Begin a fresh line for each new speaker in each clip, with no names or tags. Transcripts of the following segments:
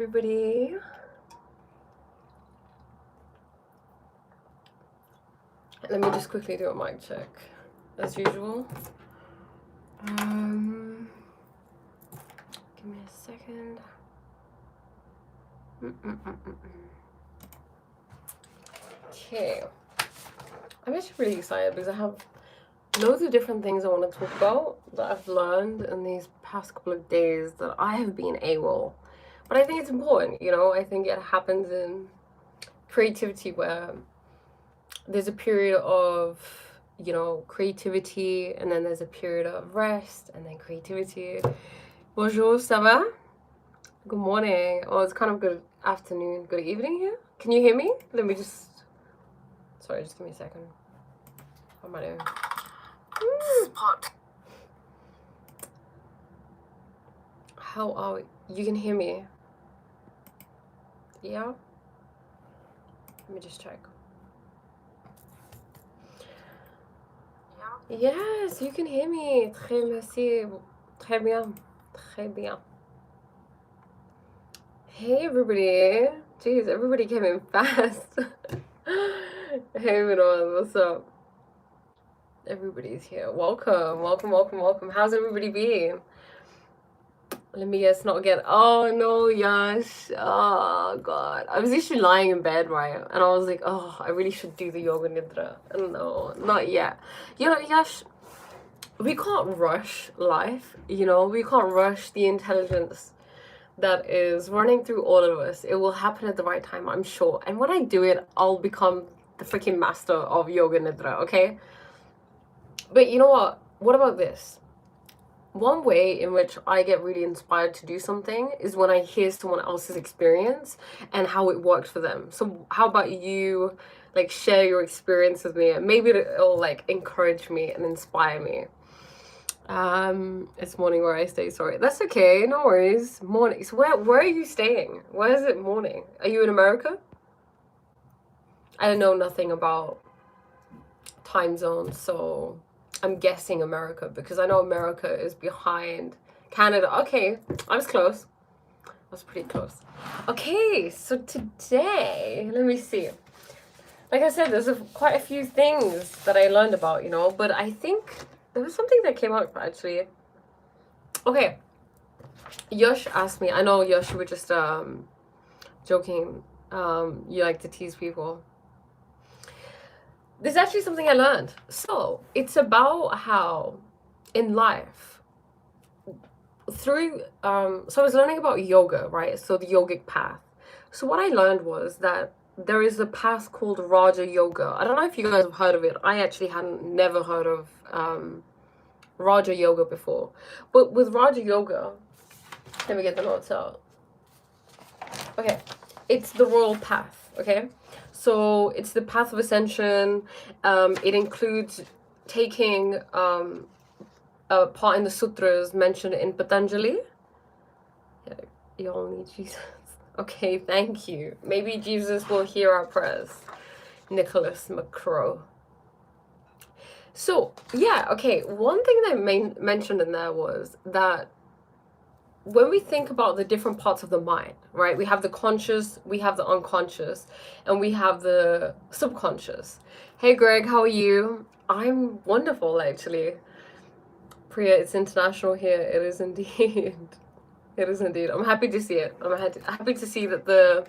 Everybody. Let me just quickly do a mic check, as usual. Give me a second. Okay. I'm actually really excited because I have loads of different things I want to talk about that I've learned in these past couple of days that I have been AWOL. But I think it's important, you know. I think it happens in creativity where there's a period of, you know, creativity, and then there's a period of rest, and then creativity. Bonjour, ça va? Good morning. Oh, it's kind of good afternoon, good evening here. Can you hear me? Let me just... Sorry, just give me a second. What am I doing? How are we? You can hear me? Yeah? Let me just check. Yes, you can hear me. Très merci. Très bien. Très bien. Hey, everybody. Jeez, everybody came in fast. Hey, everyone. What's up? Everybody's here. Welcome. Welcome, welcome, welcome. How's everybody been? Let me guess, not again. Oh, no, Yash. Oh, God. I was actually lying in bed, right? And I was like, oh, I really should do the yoga nidra. No, not yet. You know, Yash, we can't rush life, you know? We can't rush the intelligence that is running through all of us. It will happen at the right time, I'm sure. And when I do it, I'll become the freaking master of yoga nidra, okay? But you know what? What about this? One way in which I get really inspired to do something is when I hear someone else's experience and how it worked for them. So how about you, like, share your experience with me, and maybe it'll like encourage me and inspire me. It's morning where I stay. Sorry, that's okay. No worries. Morning. So where are you staying? Where is it morning? Are you in America? I know nothing about time zones, so I'm guessing America, because I know America is behind Canada. Okay, I was close. I was pretty close. Okay, so today, let me see. Like I said, there's quite a few things that I learned about, you know, but I think there was something that came out actually. Okay, Yash asked me, I know Yash, you were just joking, you like to tease people. This is actually something I learned. So it's about how in life, through so I was learning about yoga, right? So the yogic path. So what I learned was that there is a path called Raja Yoga. I don't know if you guys have heard of it. I actually hadn't never heard of Raja Yoga before. But with Raja Yoga, let me get the notes out. Okay, it's the royal path, okay? So it's the path of ascension. It includes taking a part in the sutras mentioned in Patanjali. Y'all need Jesus. Okay, thank you. Maybe Jesus will hear our prayers. Nicholas McCrow. So, yeah, okay, one thing that mentioned in there was that when we think about the different parts of the mind, right? We have the conscious, we have the unconscious, and we have the subconscious. Hey, Greg, how are you? I'm wonderful, actually. Priya, it's international here. It is indeed. It is indeed. I'm happy to see it. I'm happy to see that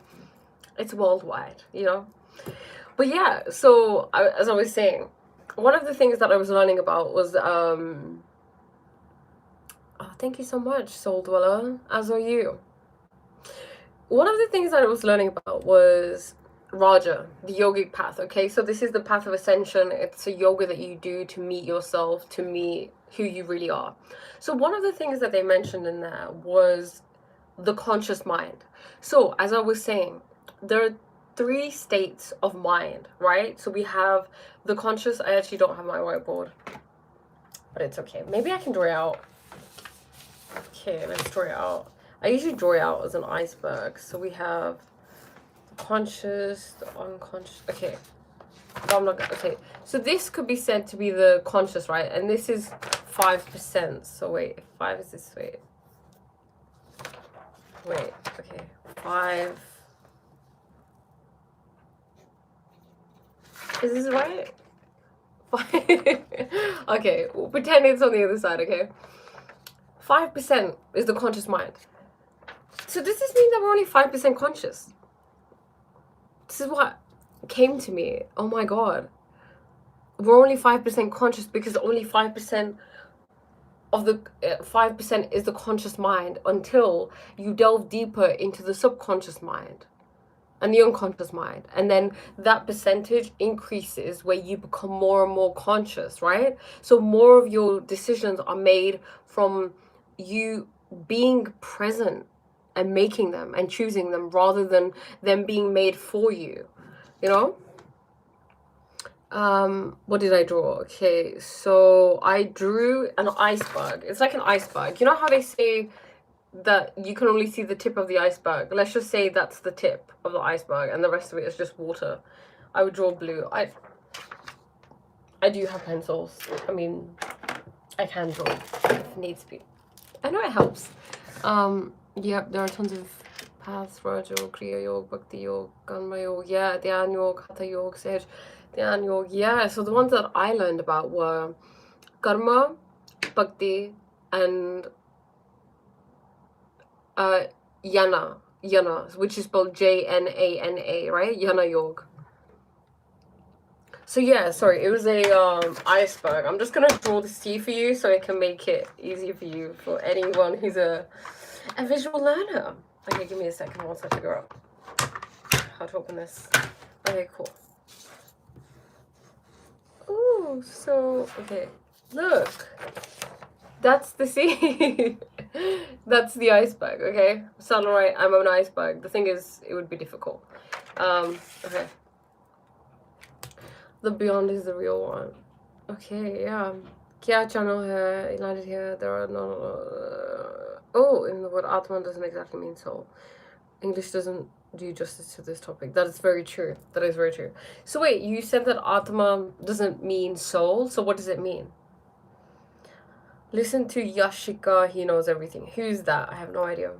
it's worldwide, you know? But yeah, so as I was saying, one of the things that I was learning about was oh, thank you so much, Soul Dweller, as are you. One of the things that I was learning about was Raja, the yogic path, okay? So this is the path of ascension. It's a yoga that you do to meet yourself, to meet who you really are. So one of the things that they mentioned in there was the conscious mind. So as I was saying, there are 3 states of mind, right? So we have the conscious. I actually don't have my whiteboard, but it's okay. Maybe I can draw it out. Okay, let's draw it out. I usually draw it out as an iceberg. So we have the conscious, the unconscious. Okay. No, I'm not gonna. Okay. So this could be said to be the conscious, right? And this is 5%. So wait, 5 is this way. Wait, okay. 5. Is this right? 5. Okay, we'll pretend it's on the other side, okay? 5% is the conscious mind. So does this mean that we're only 5% conscious? This is what came to me. Oh my god. We're only 5% conscious because only 5% of the 5% is the conscious mind until you delve deeper into the subconscious mind and the unconscious mind, and then that percentage increases where you become more and more conscious, right? So more of your decisions are made from you being present and making them and choosing them rather than them being made for you, you know? What did I draw? Okay, so I drew an iceberg. It's like an iceberg. You know how they say that you can only see the tip of the iceberg? Let's just say that's the tip of the iceberg and the rest of it is just water. I would draw blue. I do have pencils. I mean, I can draw if needs be. I know it helps. Yep, there are tons of paths: Raja Yoga, Kriya Yoga, Bhakti Yoga, Karma Yoga, yeah, Dhyan Yoga, Hatha Yoga, Sahaj Dhyan Yoga, yeah. So the ones that I learned about were Karma, Bhakti, and Jnana, which is spelled Jnana, right? Jnana Yoga. So yeah, sorry, it was a iceberg. I'm just gonna draw the sea for you so it can make it easy for you, for anyone who's a visual learner. Okay, give me a second once I figure out how to open this. Okay, cool. Ooh, so okay, look, that's the sea. That's the iceberg. Okay, Sunlight, I'm an iceberg. The thing is, it would be difficult. Okay, the beyond is the real one. Okay, yeah. Kya channel hai, it landed here. There are no in the word Atman doesn't exactly mean soul. English doesn't do justice to this topic. That is very true. That is very true. So wait, you said that Atma doesn't mean soul, so what does it mean? Listen to Yashika, he knows everything. Who's that? I have no idea.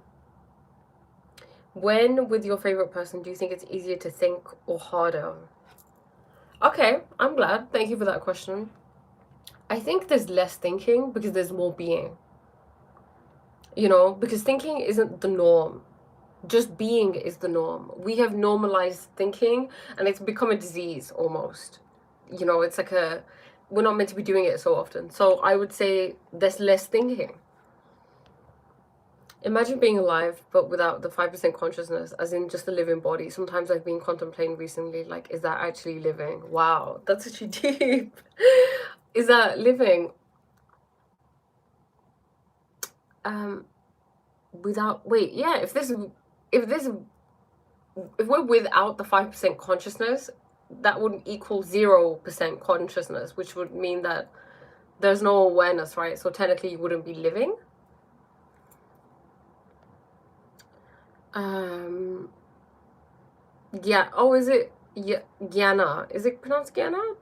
When with your favorite person do you think it's easier to think or harder? Okay, I'm glad. Thank you for that question. I think there's less thinking because there's more being. You know, because thinking isn't the norm. Just being is the norm. We have normalized thinking and it's become a disease almost. You know, it's like we're not meant to be doing it so often. So I would say there's less thinking. Imagine being alive but without the 5% consciousness, as in just a living body. Sometimes I've been contemplating recently, like, is that actually living? Wow, that's actually deep. Is that living? Without, wait, yeah, if we're without the 5% consciousness, that would equal 0% consciousness, which would mean that there's no awareness, right? So technically you wouldn't be living. Yeah. Oh, is it Jnana? Is it pronounced Jnana?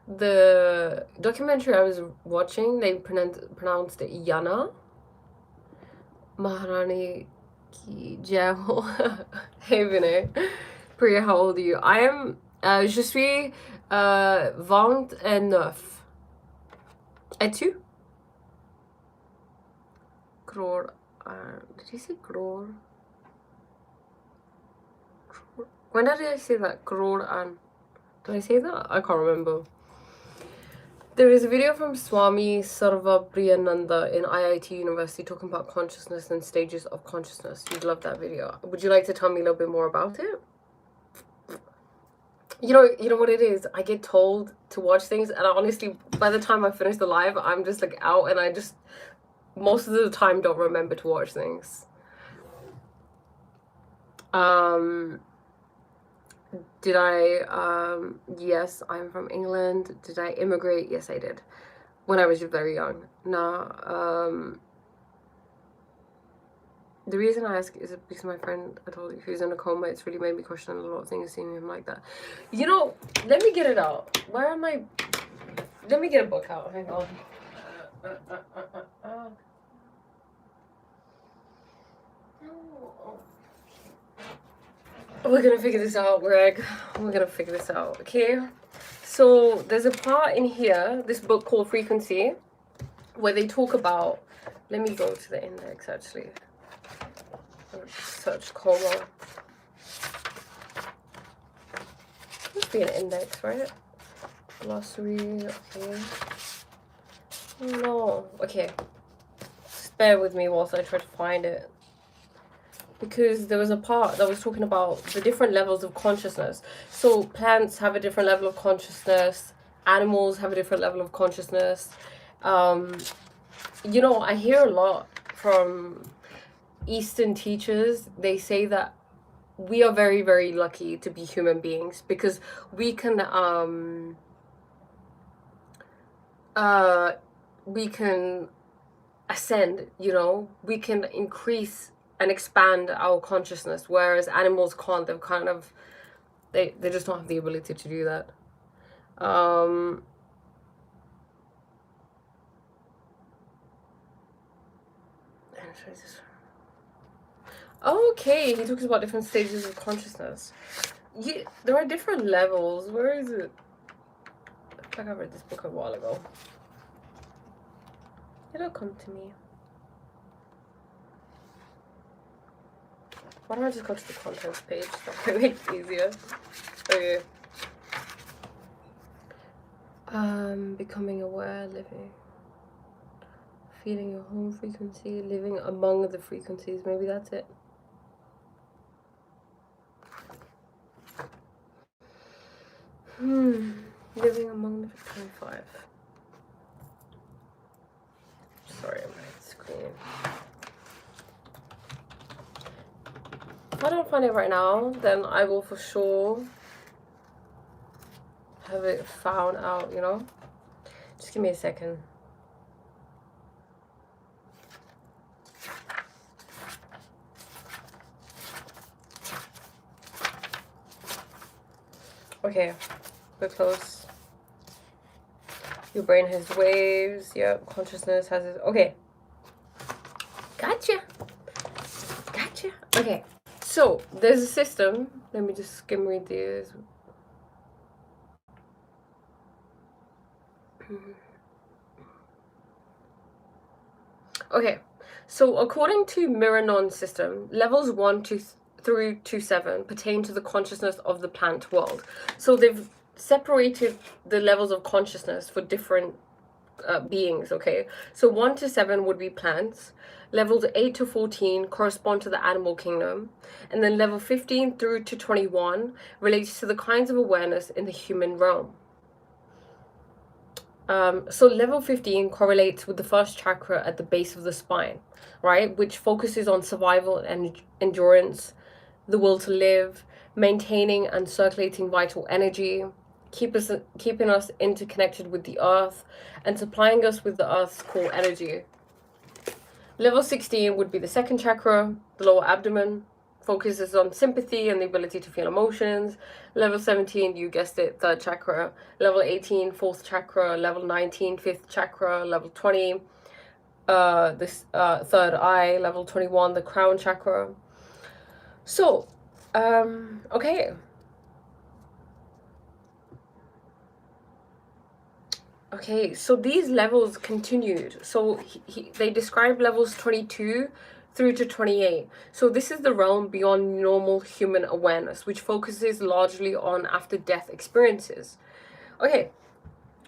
The documentary I was watching, they pronounced it Jnana. Maharani ki jai ho. Hey Vinay. Priya, how old are you? I am, je suis 29. Et tu? Crore. Did you say crore? When did I say that? Crore and... Did I say that? I can't remember. There is a video from Swami Sarvapriyananda in IIT University talking about consciousness and stages of consciousness. You'd love that video. Would you like to tell me a little bit more about it? You know what it is? I get told to watch things and I honestly, by the time I finish the live, I'm just like out and I just, most of the time, don't remember to watch things. Did I, yes, I'm from England. Did I immigrate? Yes, I did. When I was very young. No, the reason I ask is because my friend, I told you, who's in a coma, it's really made me question a lot of things seeing him like that. You know, let me get it out. Where am I? Let me get a book out. Hang on. We're gonna figure this out, Greg. We're gonna figure this out, okay? So there's a part in here, this book called Frequency, where they talk about, let me go to the index actually. Search coma. Must be an index, right? Glossary, okay. No, okay. Just bear with me whilst I try to find it. Because there was a part that was talking about the different levels of consciousness. So plants have a different level of consciousness, animals have a different level of consciousness. You know, I hear a lot from Eastern teachers. They say that we are very, very lucky to be human beings because we can ascend, you know, we can increase and expand our consciousness, whereas animals can't. They've kind of, they just don't have the ability to do that. Okay, he talks about different stages of consciousness. Yeah, there are different levels. Where is it? I feel like I read this book a while ago. It'll come to me. Why don't I just go to the contents page? That might make it easier. Okay. Becoming aware, living, feeling your home frequency, living among the frequencies. Maybe that's it. Living among the 25. Sorry, my screen. If I don't find it right now, then I will for sure have it found out, you know? Just give me a second. Okay, we're close. Your brain has waves. Yep, consciousness has its... Okay. Gotcha. Gotcha. Okay. So, there's a system. Let me just skim read these. Okay. So, according to Miranon system, levels 1 through to 7 pertain to the consciousness of the plant world. So, they've separated the levels of consciousness for different beings, okay? So 1 to 7 would be plants. Levels 8 to 14 correspond to the animal kingdom. And then level 15 through to 21 relates to the kinds of awareness in the human realm. So level 15 correlates with the first chakra at the base of the spine, right? Which focuses on survival and endurance, the will to live, maintaining and circulating vital energy, keeping us interconnected with the earth, and supplying us with the earth's core energy. Level 16 would be the second chakra, the lower abdomen, focuses on sympathy and the ability to feel emotions. Level 17, you guessed it, third chakra. Level 18, fourth chakra. Level 19, fifth chakra. Level 20, this third eye. Level 21, the crown chakra. So, okay. Okay, so these levels continued. So they describe levels 22 through to 28. So this is the realm beyond normal human awareness, which focuses largely on after-death experiences. Okay,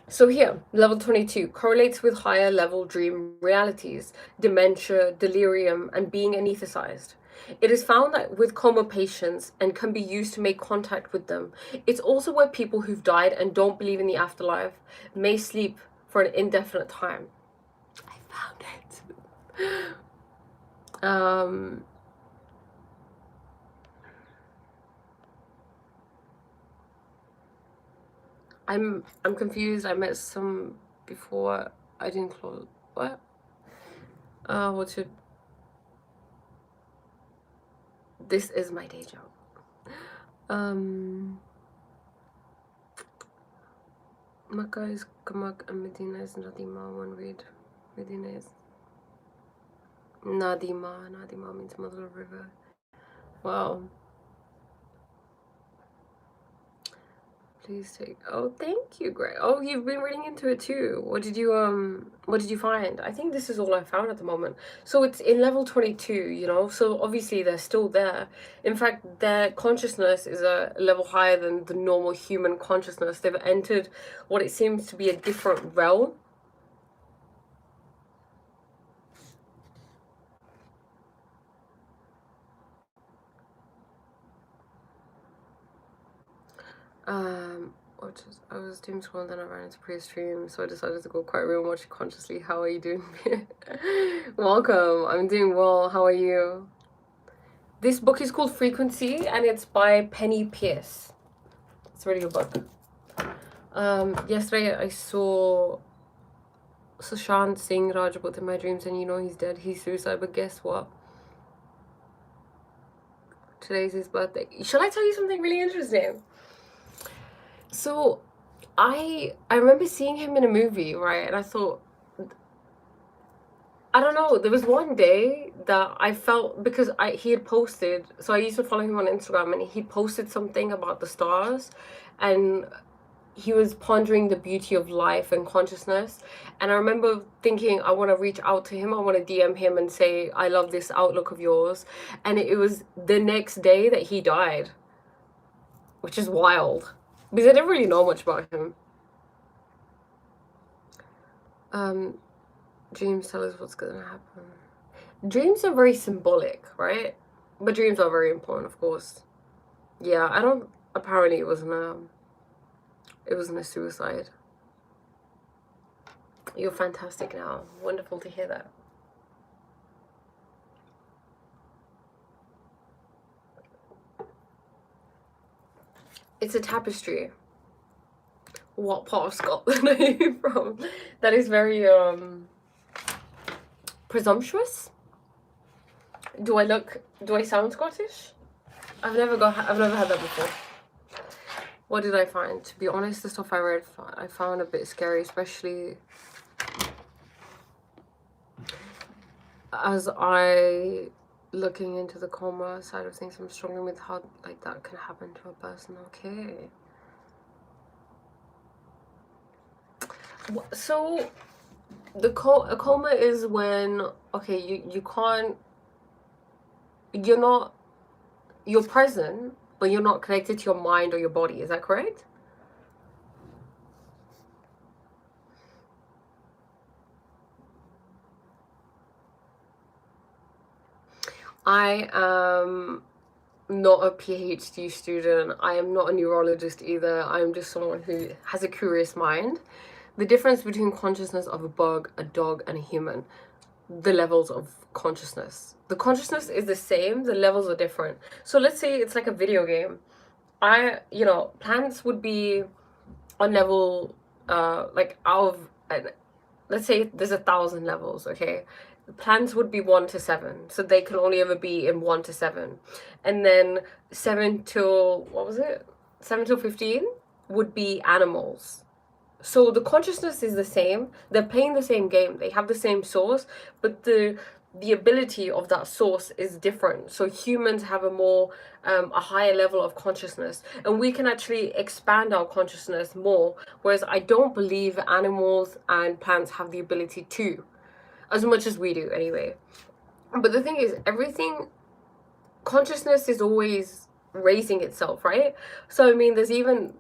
so here, level 22 correlates with higher level dream realities, dementia, delirium, and being anesthetized. It is found that with coma patients and can be used to make contact with them. It's also where people who've died and don't believe in the afterlife may sleep for an indefinite time. I found it. I'm confused. I met some before. I didn't close. What? What's your... This is my day job. Makkah is Kamak and Medina is Nadima. One read. Medina is Nadima. Nadima means mother of river. Wow. Please take. Oh, thank you, Greg. Oh, you've been reading into it too. What did you find? I think this is all I found at the moment. So it's in level 22, you know. So obviously they're still there. In fact, their consciousness is a level higher than the normal human consciousness. They've entered what it seems to be a different realm. I was doing scroll and then I ran into pre-stream, so I decided to go quite real and watch it consciously. How are you doing? Welcome. I'm doing well. How are you? This book is called Frequency and it's by Penny Pierce. It's a really good book. Yesterday I saw Sushant Singh Rajput in my dreams, and you know he's dead. He's suicide, but guess what? Today's his birthday. Shall I tell you something really interesting? So I remember seeing him in a movie, right? And I thought, I don't know, there was one day that I felt, because he had posted, so I used to follow him on Instagram, and he posted something about the stars, and he was pondering the beauty of life and consciousness. And I remember thinking, I want to reach out to him, I want to DM him and say, I love this outlook of yours. And it was the next day that he died, which is wild, because I didn't really know much about him. Dreams tell us what's gonna happen. Dreams are very symbolic, right? But dreams are very important, of course. Yeah, I don't, apparently it wasn't a suicide. You're fantastic now. Wonderful to hear that. It's a tapestry. What part of Scotland are you from? That is very presumptuous. Do I sound Scottish? I've never had that before. What did I find? To be honest, the stuff I read, I found a bit scary, especially as I looking into the coma side of things. I'm struggling with how like that can happen to a person. Okay. So a coma is when, okay, you're present, but you're not connected to your mind or your body. Is that correct? I am not a PhD student. I am not a neurologist either. I'm just someone who has a curious mind. The difference between consciousness of a bug, a dog, and a human, the levels of consciousness. The consciousness is the same, the levels are different. So let's say it's like a video game. Plants would be on level, like out of, let's say there's 1,000 levels, okay? Plants would be 1 to 7, so they can only ever be in 1 to 7. And then 7 till, what was it? 7 till 15 would be animals. So the consciousness is the same. They're playing the same game. They have the same source, but the ability of that source is different. So humans have a higher level of consciousness, and we can actually expand our consciousness more, whereas I don't believe animals and plants have the ability to, as much as we do anyway. But the thing is, consciousness is always raising itself, right? So I mean, there's even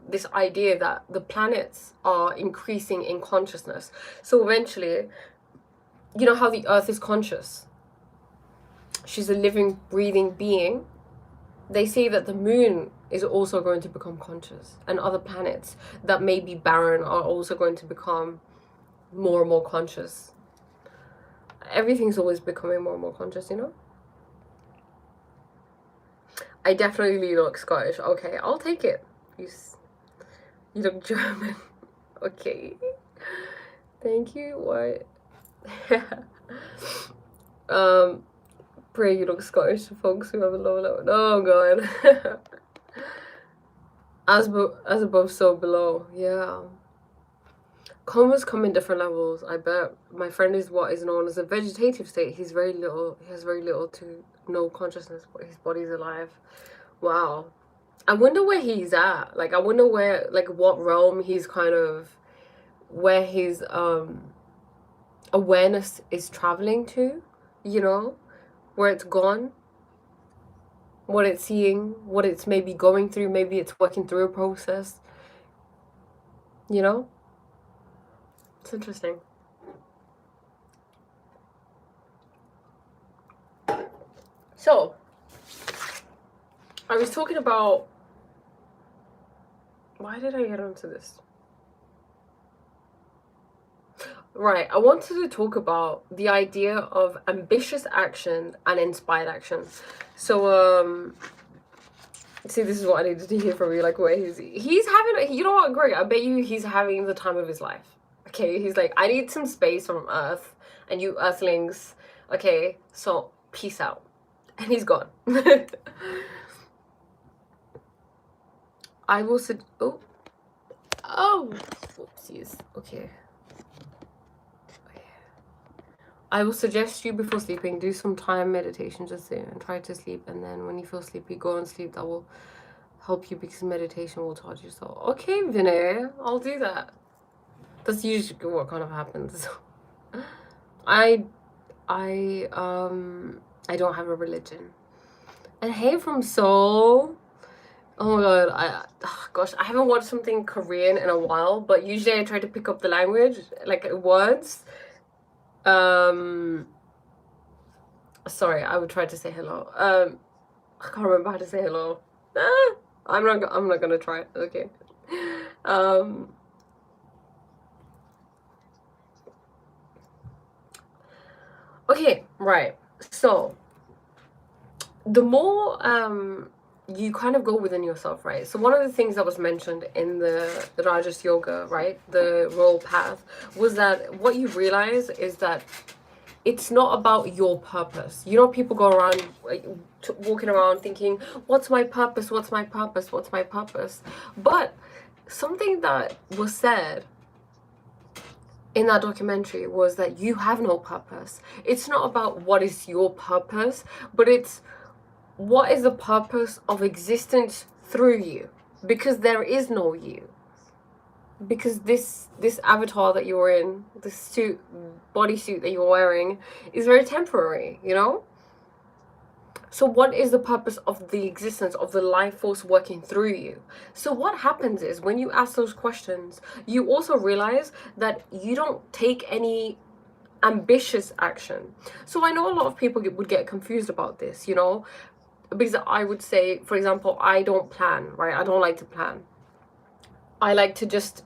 this idea that the planets are increasing in consciousness. So eventually, you know how the earth is conscious, she's a living, breathing being. They say that the moon is also going to become conscious, and other planets that may be barren are also going to become more and more conscious. Everything's always becoming more and more conscious, you know? I definitely look Scottish. Okay, I'll take it. You look German. Okay. Thank you. What? Pray you look Scottish to folks who have a low level. Oh god. As above, so below. Yeah. Comas come in different levels. I bet my friend is what is known as a vegetative state. He has very little to no consciousness, but his body's alive. Wow. I wonder where he's at. Like, I wonder where, like, what realm he's kind of, where his awareness is traveling to, you know, where it's gone, what it's seeing, what it's maybe going through. Maybe it's working through a process, you know. It's interesting. So I was talking about, why did I get onto this? Right, I wanted to talk about the idea of ambitious action and inspired action. So see, this is what I needed to hear from you, like, where he's having, you know what, great, I bet you he's having the time of his life. Okay, he's like, I need some space from Earth, and you Earthlings, okay, so peace out. And he's gone. I will whoopsies. Okay. I will suggest you before sleeping, do some time meditation, just sit and try to sleep, and then when you feel sleepy, go and sleep. That will help you because meditation will charge your soul. Okay, Vinay, I'll do that. That's usually what kind of happens. I don't have a religion. And hey from Seoul. Oh my god, gosh, I haven't watched something Korean in a while, but usually I try to pick up the language, like words. Sorry, I would try to say hello. I can't remember how to say hello. I'm not gonna try it. Okay. Okay, right. So the more you kind of go within yourself, right? So one of the things that was mentioned in the Rajas Yoga, right, the royal path, was that what you realize is that it's not about your purpose. You know, people go around walking around thinking, what's my purpose? What's my purpose? What's my purpose? But something that was said in that documentary was that you have no purpose. It's not about what is your purpose, but it's what is the purpose of existence through you, because there is no you, because this avatar that you're in, this suit, bodysuit that you're wearing, is very temporary, you know. So what is the purpose of the existence of the life force working through you? So what happens is when you ask those questions, you also realize that you don't take any ambitious action. So I know a lot of people would get confused about this, you know, because I would say, for example, I don't plan, right? I don't like to plan. I like to just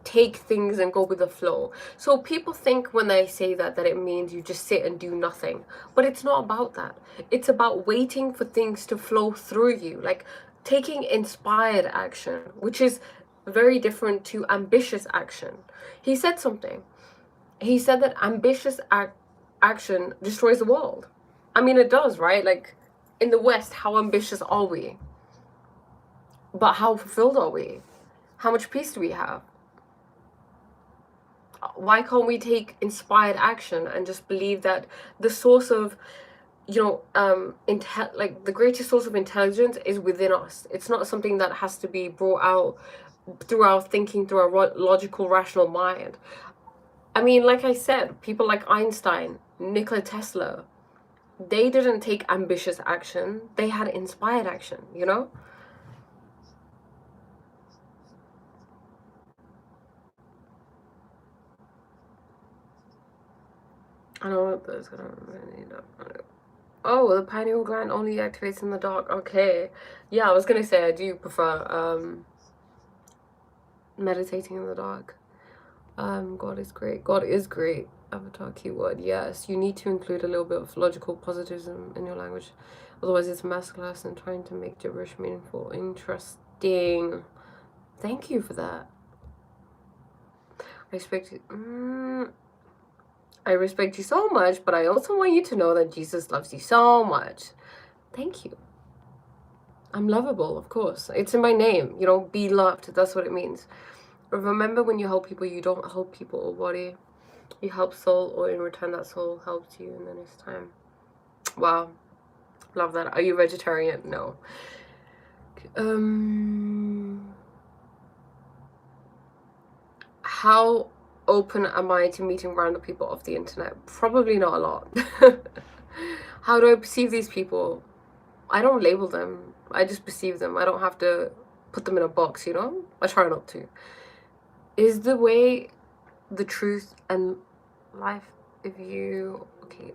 take things and go with the flow. So people think when they say that it means you just sit and do nothing, but it's not about that. It's about waiting for things to flow through you, like taking inspired action, which is very different to ambitious action. He said something. He said that ambitious action destroys the world. I mean, it does, right? Like, in the West, how ambitious are we? But how fulfilled are we? How much peace do we have? Why can't we take inspired action and just believe that the source of, you know, like the greatest source of intelligence is within us? It's not something that has to be brought out through our thinking, through our logical, rational mind. I mean, like I said, people like Einstein, Nikola Tesla, they didn't take ambitious action. They had inspired action, you know? I don't know what that's gonna mean. Oh, the pineal gland only activates in the dark. Okay. Yeah, I was gonna say I do prefer meditating in the dark. God is great. God is great. Avatar keyword. Yes, you need to include a little bit of logical positivism in your language. Otherwise, it's masterclass and trying to make gibberish meaningful. Interesting. Thank you for that. I respect you so much, but I also want you to know that Jesus loves you so much. Thank you. I'm lovable, of course. It's in my name, you know, be loved. That's what it means. Remember, when you help people, you don't help people or body. You help soul, or in return that soul helps you in the next time. Wow. Love that. Are you vegetarian? No. How open am I to meeting random people off the internet? Probably not a lot. How do I perceive these people? I don't label them. I just perceive them. I don't have to put them in a box, you know? I try not to. Is the way, the truth, and life if you... Okay,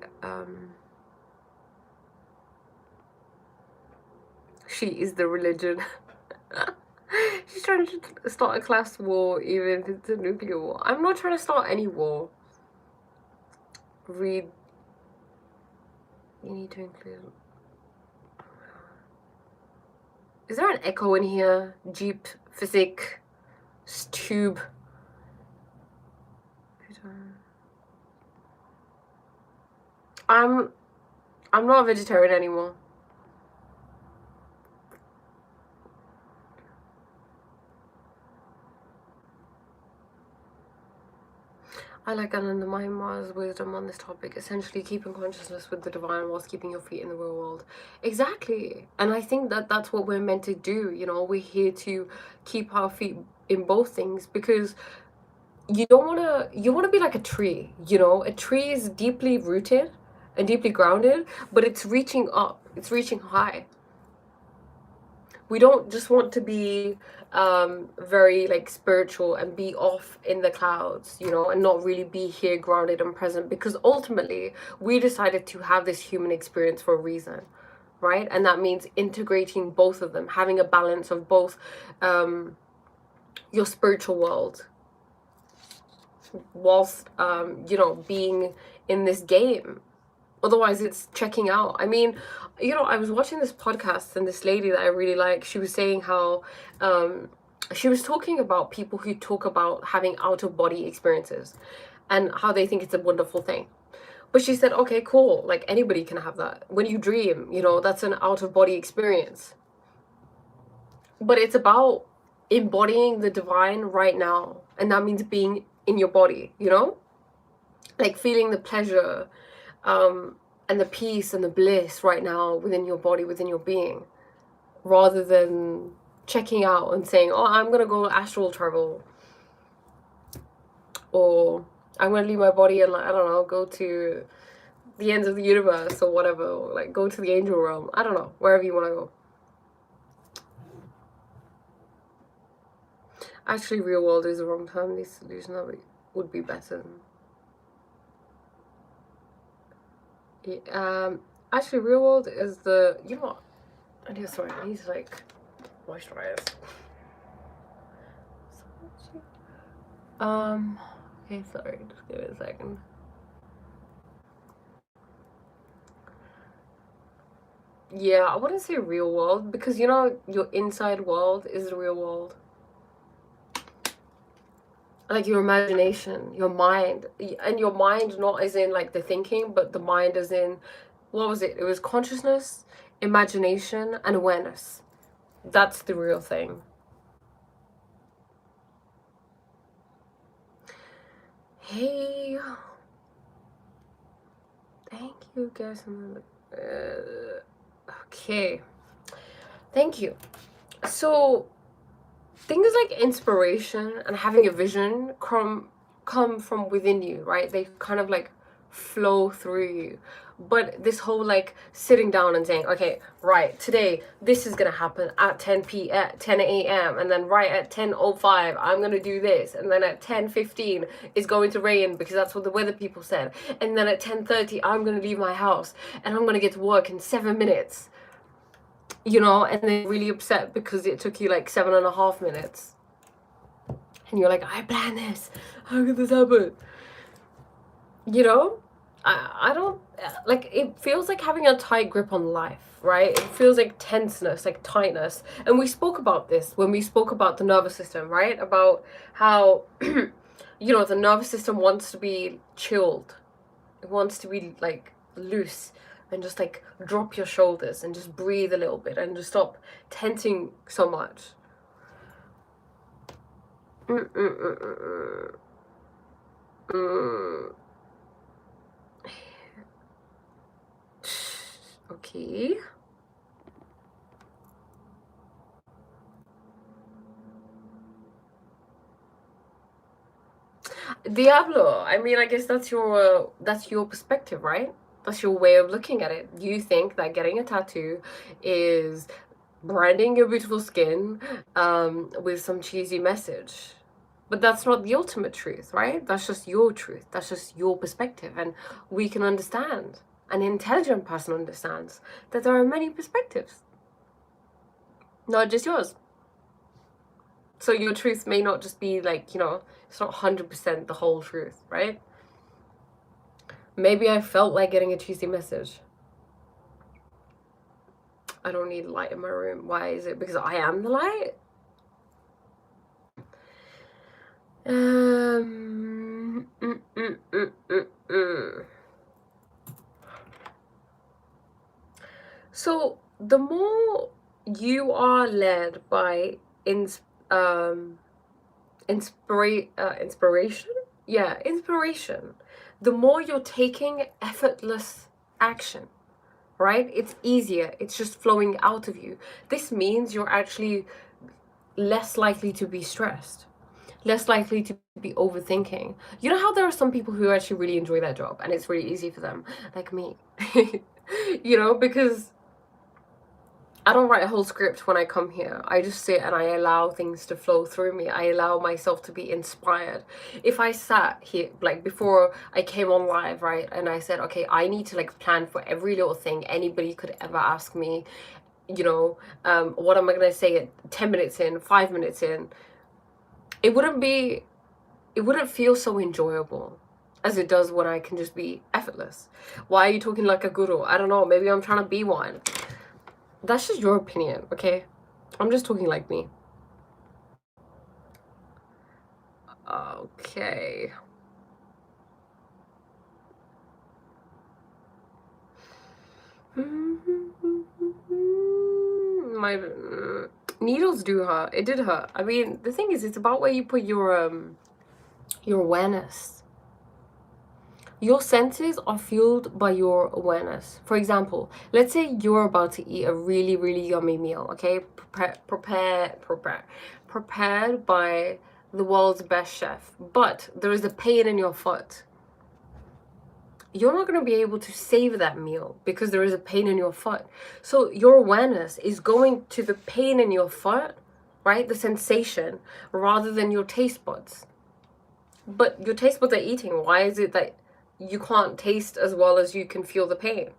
she is the religion. She's trying to start a class war, even if it's a nuclear war. I'm not trying to start any war. Read. You need to include... Is there an echo in here? Jeep, physic, tube. I'm not a vegetarian anymore. I like Ananda Mahim's wisdom on this topic, essentially keeping consciousness with the divine whilst keeping your feet in the real world. Exactly. And I think that that's what we're meant to do, you know? We're here to keep our feet in both things, because you don't want to... You want to be like a tree, you know? A tree is deeply rooted and deeply grounded, but it's reaching up, it's reaching high. We don't just want to be very like spiritual and be off in the clouds, you know, and not really be here grounded and present, because ultimately we decided to have this human experience for a reason, right? And that means integrating both of them, having a balance of both your spiritual world whilst you know, being in this game. Otherwise it's checking out. I mean, you know, I was watching this podcast, and this lady that I really like, she was saying how she was talking about people who talk about having out of body experiences and how they think it's a wonderful thing. But she said, okay, cool, like anybody can have that. When you dream, you know, that's an out of body experience. But it's about embodying the divine right now, and that means being in your body, you know, like feeling the pleasure and the peace and the bliss right now within your body, within your being, rather than checking out and saying, oh, I'm gonna go astral travel, or I'm gonna leave my body and, like, I don't know, go to the ends of the universe or whatever, or like go to the angel realm. I don't know, wherever you want to go. Actually, real world is the wrong term. This solution would be better. Yeah, actually, real world is the... You know what? I need... Sorry, I need to like moisturize. Okay, sorry, just give it a second. Yeah, I wouldn't say real world, because, you know, your inside world is the real world. Like your imagination, your mind, and your mind not as in like the thinking, but the mind as in, what was it? It was consciousness, imagination, and awareness. That's the real thing. Hey, thank you guys. Okay, thank you. So things like inspiration and having a vision come from within you, right? They kind of like flow through you. But this whole like sitting down and saying, okay, right, today this is gonna happen at 10 a.m. and then right at 10:05 I'm gonna do this, and then at 10:15 it's going to rain because that's what the weather people said, and then at 10:30 I'm gonna leave my house and I'm gonna get to work in 7 minutes, you know, and they're really upset because it took you like 7.5 minutes. And you're like, I planned this. How could this happen? You know? I don't... Like, it feels like having a tight grip on life, right? It feels like tenseness, like tightness. And we spoke about this when we spoke about the nervous system, right? About how, you know, the nervous system wants to be chilled. It wants to be, like, loose. And just like drop your shoulders and just breathe a little bit and just stop tensing so much. Mm, mm, mm, mm, mm, mm. Okay. Diablo. I mean, I guess that's your perspective, right? That's your way of looking at it. You think that getting a tattoo is branding your beautiful skin with some cheesy message. But that's not the ultimate truth, right? That's just your truth. That's just your perspective. And we can understand, an intelligent person understands that there are many perspectives, not just yours. So your truth may not just be like, it's not 100% the whole truth, right? Maybe I felt like getting a cheesy message. I don't need light in my room. Why is it? Because I am the light? So the more you are led by inspiration, inspiration, the more you're taking effortless action, right? It's easier. It's just flowing out of you. This means you're actually less likely to be stressed, less likely to be overthinking. You know how there are some people who actually really enjoy their job and it's really easy for them, like me. Because I don't write a whole script when I come here. I just sit and I allow things to flow through me. I allow myself to be inspired. If I sat here, like before I came on live, right, and I said, okay, I need to like plan for every little thing anybody could ever ask me, what am I gonna say at 10 minutes in, 5 minutes in, it wouldn't feel so enjoyable as it does when I can just be effortless. Why are you talking like a guru? I don't know, maybe I'm trying to be one. That's just your opinion, okay? I'm just talking like me. Okay. My needles do hurt. It did hurt. I mean, the thing is, it's about where you put your awareness. Your senses are fueled by your awareness. For example, let's say you're about to eat a really, really yummy meal, okay? Prepared by the world's best chef, but there is a pain in your foot. You're not going to be able to savor that meal because there is a pain in your foot. So your awareness is going to the pain in your foot, right? The sensation, rather than your taste buds. But your taste buds are eating. Why is it that you can't taste as well as you can feel the pain?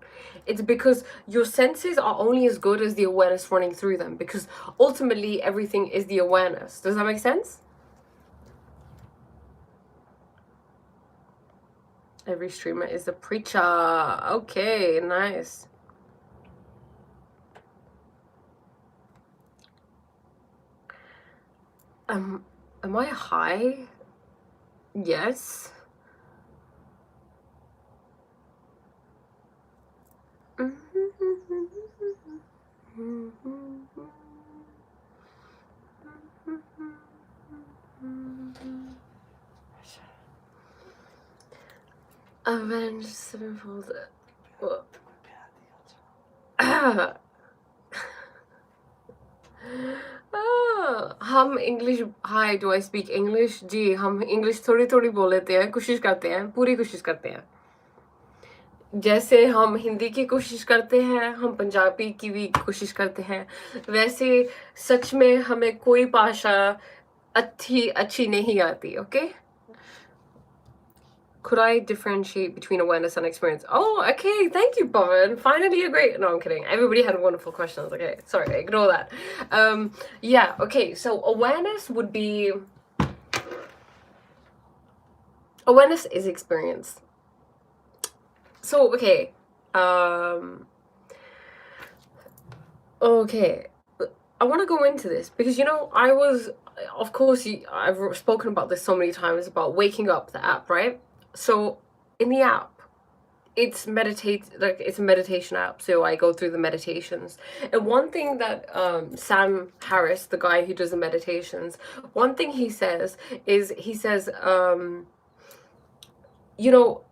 It's because your senses are only as good as the awareness running through them, because ultimately everything is the awareness. Does that make sense? Every streamer is a preacher. Okay, nice. Am I high? Yes. Avenged Sevenfold. हम English, hi do I speak English? जी, हम English थोड़ी थोड़ी बोल लेते हैं, कोशिश करते हैं, पूरी कोशिश करते हैं। जैसे हम हिंदी की कोशिश करते हैं, हम पंजाबी की भी कोशिश करते हैं, वैसे सच में हमें कोई भाषा अच्छी नहीं आती, okay? Could I differentiate between awareness and experience? Oh, okay, thank you, Pavan. Finally a great... No, I'm kidding. Everybody had wonderful questions. Okay, sorry, ignore that. Yeah, okay, so awareness would be... Awareness is experience. So, okay. Okay, I want to go into this because, I was... Of course, I've spoken about this so many times, about Waking Up, the app, right? So, in the app, it's it's a meditation app, so I go through the meditations. And one thing that Sam Harris, the guy who does the meditations, one thing he says is, he says, you know,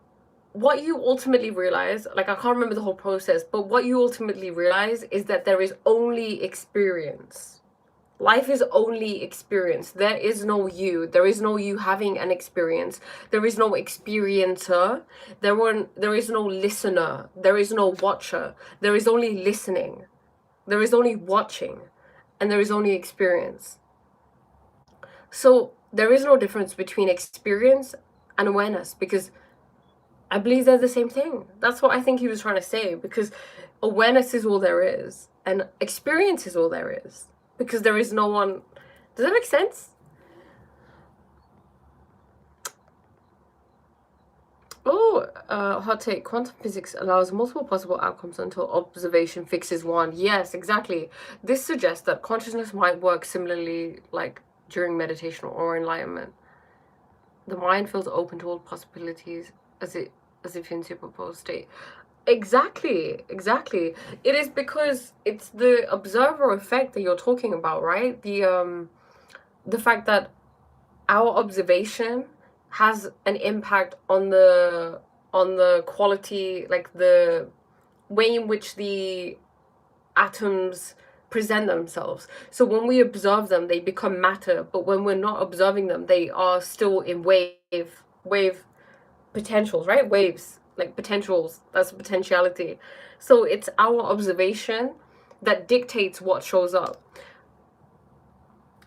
what you ultimately realize, like, I can't remember the whole process, but what you ultimately realize is that there is only experience. Life is only experience. There is no you. There is no you having an experience. There is no experiencer. There is no listener. There is no watcher. There is only listening. There is only watching. And there is only experience. So there is no difference between experience and awareness, because I believe they're the same thing. That's what I think he was trying to say, because awareness is all there is, and experience is all there is, because there is no one. Does that make sense? Oh, hot take. Quantum physics allows multiple possible outcomes until observation fixes one. Yes, exactly. This suggests that consciousness might work similarly, like during meditation or enlightenment. The mind feels open to all possibilities as if in superposed state. Exactly. It is because it's the observer effect that you're talking about, right? The fact that our observation has an impact on the quality, like the way in which the atoms present themselves. So when we observe them, they become matter, but when we're not observing them, they are still in wave potentials, right? Waves, like potentials. That's a potentiality. So it's our observation that dictates what shows up,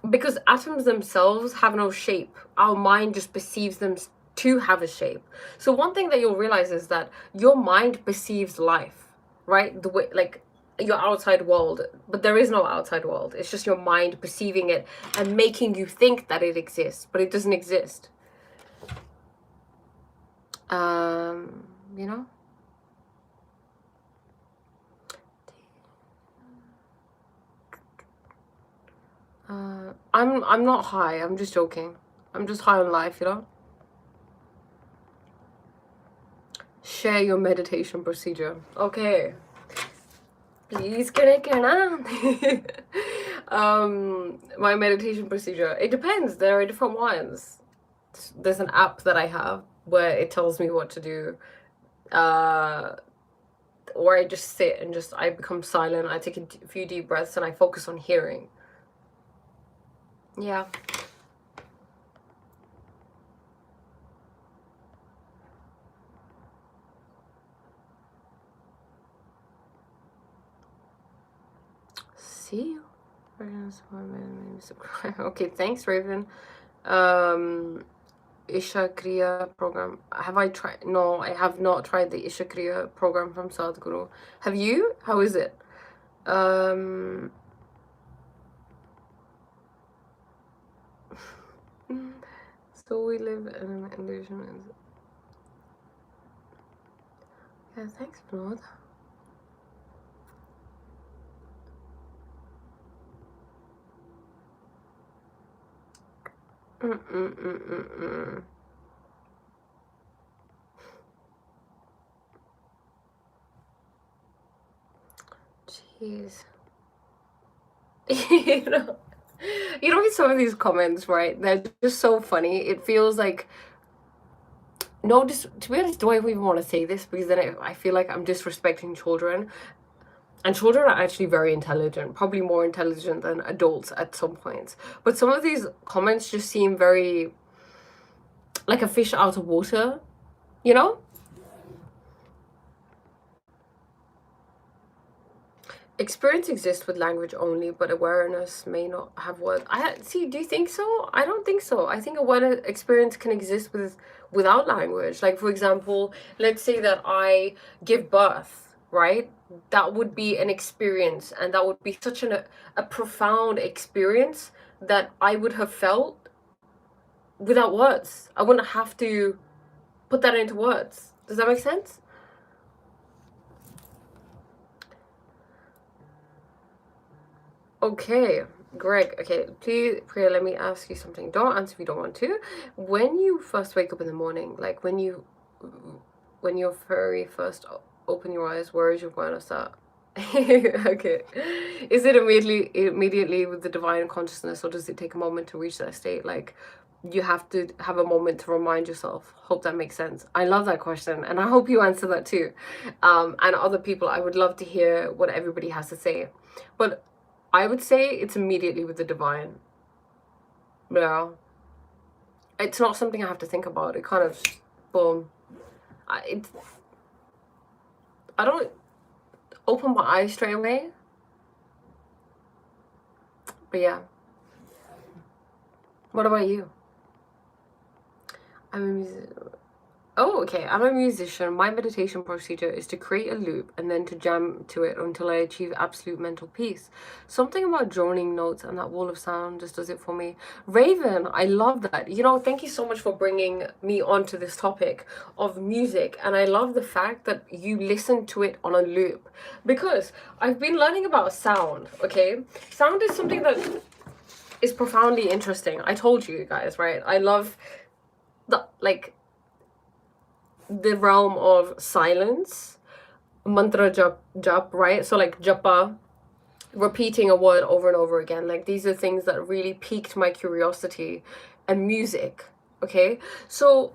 because atoms themselves have no shape. Our mind just perceives them to have a shape. So one thing that you'll realize is that your mind perceives life, right? The way, like, your outside world, but there is no outside world. It's just your mind perceiving it and making you think that it exists, but it doesn't exist. You know? I'm not high. I'm just joking. I'm just high on life, you know? Share your meditation procedure. Okay. Please my meditation procedure. It depends. There are different ones. There's an app that I have where it tells me what to do. Or I just sit and I become silent. I take a few deep breaths and I focus on hearing. Yeah. See you. Okay, thanks, Raven. Isha Kriya program. Have I tried? No, I have not tried the Isha Kriya program from Sadhguru. Have you? How is it? So we live in an illusion. Yeah, thanks, Vinod. Jeez. You know, some of these comments, right? They're just so funny. It feels like, no, just to be honest, do I even want to say this? Because then I feel like I'm disrespecting children. And children are actually very intelligent, probably more intelligent than adults at some points. But some of these comments just seem very like a fish out of water, you know? Experience exists with language only, but awareness may not have words. See, do you think so? I don't think so. I think awareness experience can exist without language. Like, for example, let's say that I give birth, right? That would be an experience, and that would be such a profound experience that I would have felt without words. I wouldn't have to put that into words. Does that make sense? Okay, Greg, okay, please, Priya, let me ask you something. Don't answer if you don't want to. When you first wake up in the morning, like when you when you very first open your eyes, where is your point of start? Okay. Is it immediately with the divine consciousness, or does it take a moment to reach that state? Like, you have to have a moment to remind yourself. Hope that makes sense. I love that question, and I hope you answer that too. And other people, I would love to hear what everybody has to say. But I would say it's immediately with the divine. Yeah. It's not something I have to think about. It kind of, boom. I don't open my eyes straight away. But yeah. What about you? Oh, okay. I'm a musician. My meditation procedure is to create a loop and then to jam to it until I achieve absolute mental peace. Something about droning notes and that wall of sound just does it for me. Raven, I love that. You know, thank you so much for bringing me onto this topic of music. And I love the fact that you listen to it on a loop, because I've been learning about sound, okay? Sound is something that is profoundly interesting. I told you guys, right? I love the, like, the realm of silence, mantra jap, right? So like japa, repeating a word over and over again. Like, these are things that really piqued my curiosity. And music, okay? So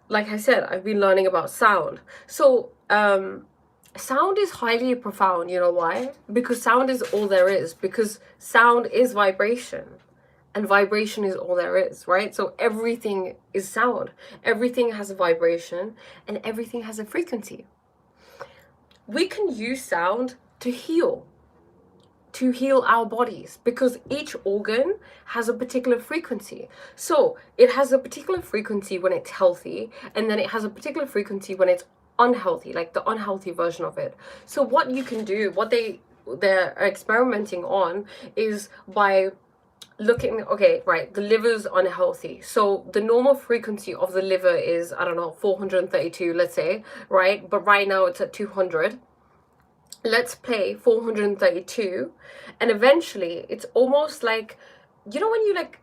like I said, I've been learning about sound. So sound is highly profound. You know why? Because sound is all there is, because sound is vibration. And vibration is all there is, right? So everything is sound. Everything has a vibration and everything has a frequency. We can use sound to heal our bodies, because each organ has a particular frequency. So it has a particular frequency when it's healthy, and then it has a particular frequency when it's unhealthy, like the unhealthy version of it. So what you can do, what they're experimenting on, is by looking, okay, right, the liver's unhealthy. So the normal frequency of the liver is, I don't know, 432, let's say, right? But right now it's at 200. Let's play 432, and eventually it's almost like, you know, when you like,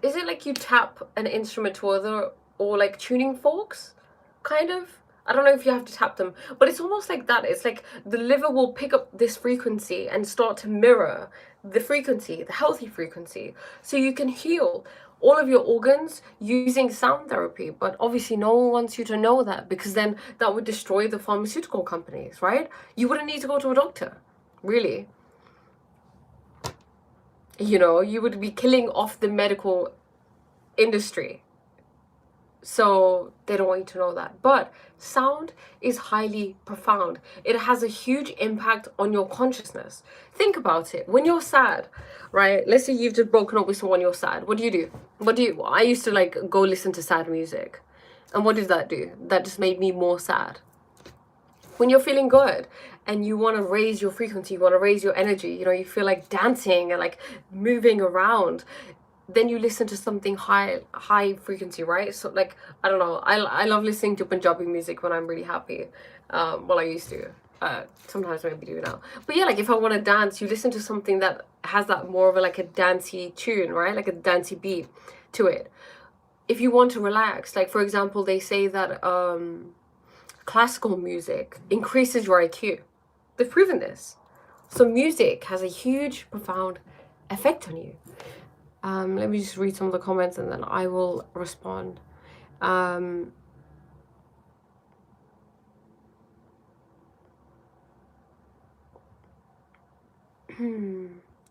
is it like you tap an instrument to other, or like tuning forks, kind of? I don't know if you have to tap them, but it's almost like that. It's like the liver will pick up this frequency and start to mirror the frequency, the healthy frequency, so you can heal all of your organs using sound therapy. But obviously no one wants you to know that, because then that would destroy the pharmaceutical companies, right? You wouldn't need to go to a doctor, really. You know, you would be killing off the medical industry. So they don't want you to know that. But sound is highly profound. It has a huge impact on your consciousness. Think about it. When you're sad, right? Let's say you've just broken up with someone, you're sad. What do you do? I used to like go listen to sad music. And what did that do? That just made me more sad. When you're feeling good and you want to raise your frequency, you want to raise your energy, you know, you feel like dancing and like moving around, then you listen to something high frequency, right? So like, I don't know, I love listening to Punjabi music when I'm really happy. Well, I used to, sometimes maybe do now, but yeah, like if I want to dance, you listen to something that has that more of a like a dancey tune, right? Like a dancey beat to it. If you want to relax, like for example, they say that classical music increases your IQ. They've proven this. So music has a huge, profound effect on you. Let me just read some of the comments and then I will respond. Assalamu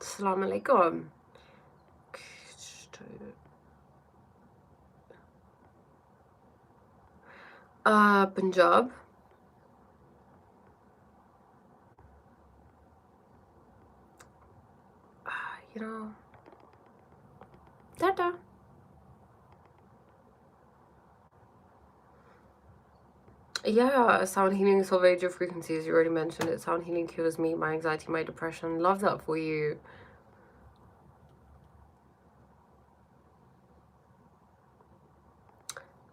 alaikum. Punjab. You know, Tata. Yeah, sound healing solves your frequencies. You already mentioned it. Sound healing cures me, my anxiety, my depression. Love that for you.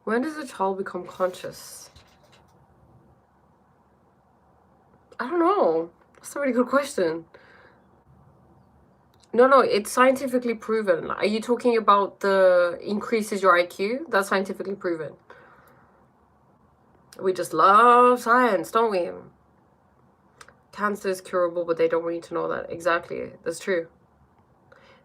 When does a child become conscious? I don't know. That's a really good question. No, it's scientifically proven. Are you talking about the increases your IQ? That's scientifically proven. We just love science, don't we? Cancer is curable, but they don't want you to know that. Exactly. That's true.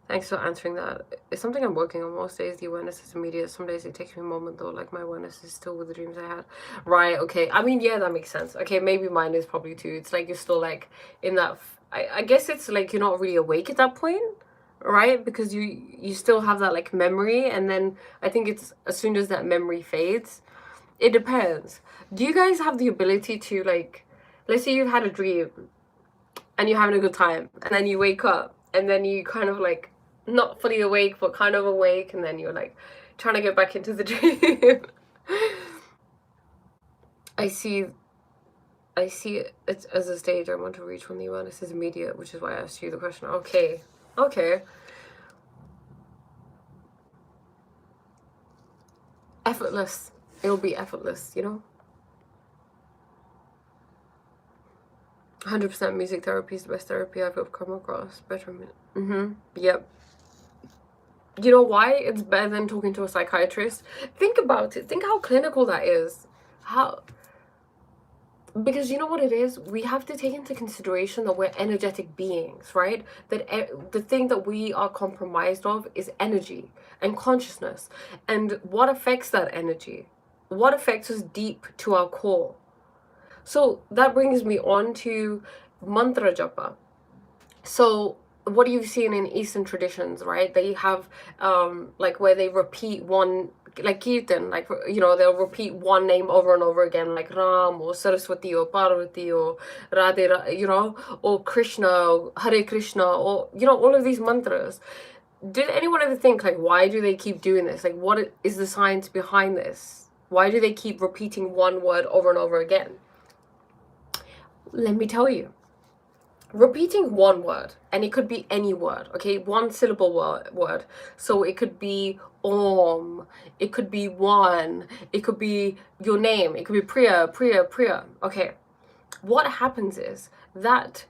Thanks for answering that. It's something I'm working on most days. The awareness is immediate. Some days it takes me a moment though. Like my awareness is still with the dreams I had. Right. Okay. I mean, yeah, that makes sense. Okay. Maybe mine is probably too. It's like you're still like in that. I guess it's like you're not really awake at that point, right? Because you still have that like memory, and then I think it's as soon as that memory fades. It depends. Do you guys have the ability to like, let's say you've had a dream and you're having a good time, and then you wake up, and then you kind of like not fully awake but kind of awake, and then you're like trying to get back into the dream. I see it as a stage I want to reach when the awareness is immediate, which is why I asked you the question. Okay. Effortless. It'll be effortless, you know? 100% music therapy is the best therapy I've ever come across. Better. Yep. You know why it's better than talking to a psychiatrist? Think about it. Think how clinical that is. Because you know what it is? We have to take into consideration that we're energetic beings, right? That the thing that we are compromised of is energy and consciousness. And what affects that energy? What affects us deep to our core? So that brings me on to mantra japa. So what you've seen in Eastern traditions, right? They have like where they repeat one, like Kirtan, like, you know, they'll repeat one name over and over again, like Ram or Saraswati or Parvati or Radhe, you know, or Krishna or Hare Krishna, or, you know, all of these mantras. Did anyone ever think, like, why do they keep doing this? Like, what is the science behind this? Why do they keep repeating one word over and over again? Let me tell you. Repeating one word, and it could be any word, okay? One syllable word. So it could be Om, it could be one, it could be your name, it could be Priya. Okay. What happens is that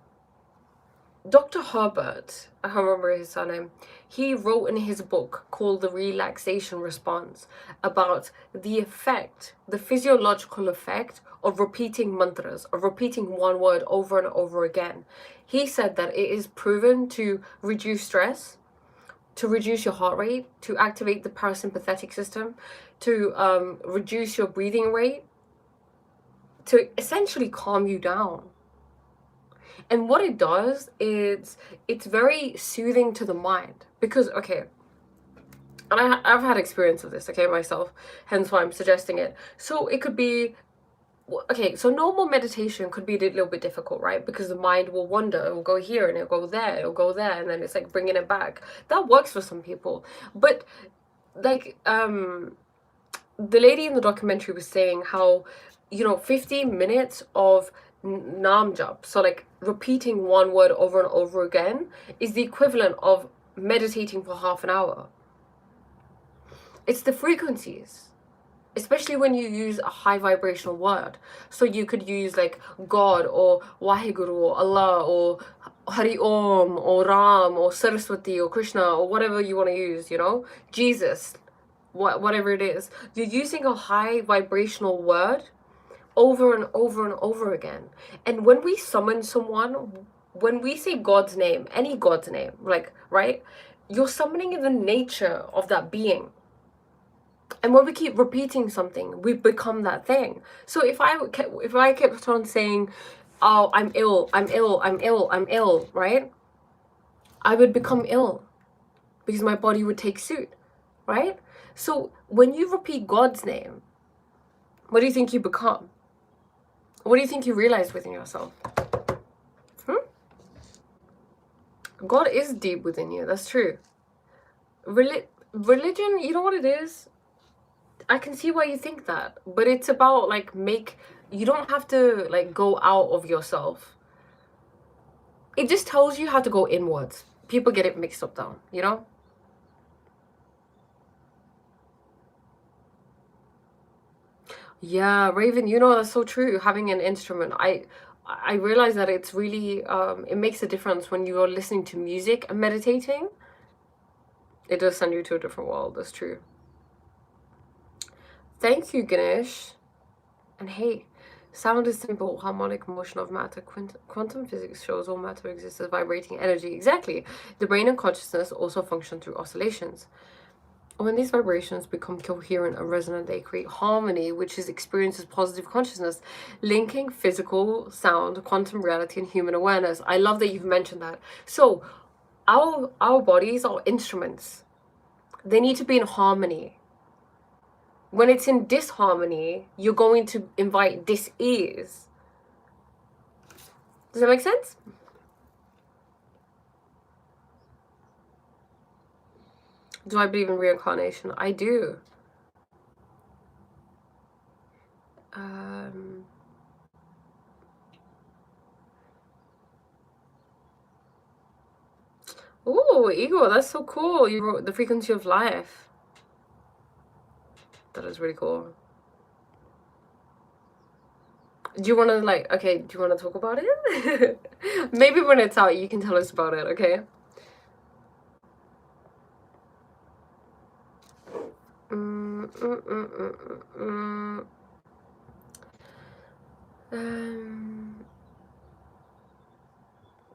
Dr. Herbert, I can't remember his surname, he wrote in his book called The Relaxation Response about the effect, the physiological effect of repeating mantras, of repeating one word over and over again. He said that it is proven to reduce stress, to reduce your heart rate, to activate the parasympathetic system, to reduce your breathing rate, to essentially calm you down. And what it does is it's very soothing to the mind. Because, okay, and I've had experience of this, okay, myself, hence why I'm suggesting it. So it could be, okay, so normal meditation could be a little bit difficult, right? Because the mind will wander, it will go here and it'll go there, and then it's like bringing it back. That works for some people. But like, the lady in the documentary was saying how, you know, 15 minutes of nam jap, so like repeating one word over and over again, is the equivalent of meditating for half an hour. It's the frequencies, especially when you use a high vibrational word. So you could use like God or Waheguru or Allah or Hari Om or Ram or Saraswati or Krishna or whatever you want to use, you know, Jesus, whatever it is. You're using a high vibrational word over and over and over again. And when we summon someone, when we say God's name, any God's name, like, right, you're summoning in the nature of that being. And when we keep repeating something, we become that thing. So if I kept on saying, oh, I'm ill, right, I would become ill because my body would take suit, right? So when you repeat God's name, what do you think you become? What do you think you realize within yourself? God is deep within you. That's true. Religion, you know what it is? I can see why you think that. But it's about, like, you don't have to, like, go out of yourself. It just tells you how to go inwards. People get it mixed up though, you know? Yeah, Raven, you know, that's so true. Having an instrument, I realize that it's really it makes a difference when you are listening to music and meditating. It does send you to a different world. That's true. Thank you, Ganesh. And hey, sound is simple harmonic motion of matter. Quantum physics shows all matter exists as vibrating energy. Exactly. The brain and consciousness also function through oscillations. When these vibrations become coherent and resonant, they create harmony, which is experienced as positive consciousness, linking physical, sound, quantum reality, and human awareness. I love that you've mentioned that. So, our bodies are instruments. They need to be in harmony. When it's in disharmony, you're going to invite dis-ease. Does that make sense? Do I believe in reincarnation? I do. Oh, Igor, that's so cool. You wrote The Frequency of Life. That is really cool. Do you want to, like, okay, do you want to talk about it? Maybe when it's out, you can tell us about it, okay?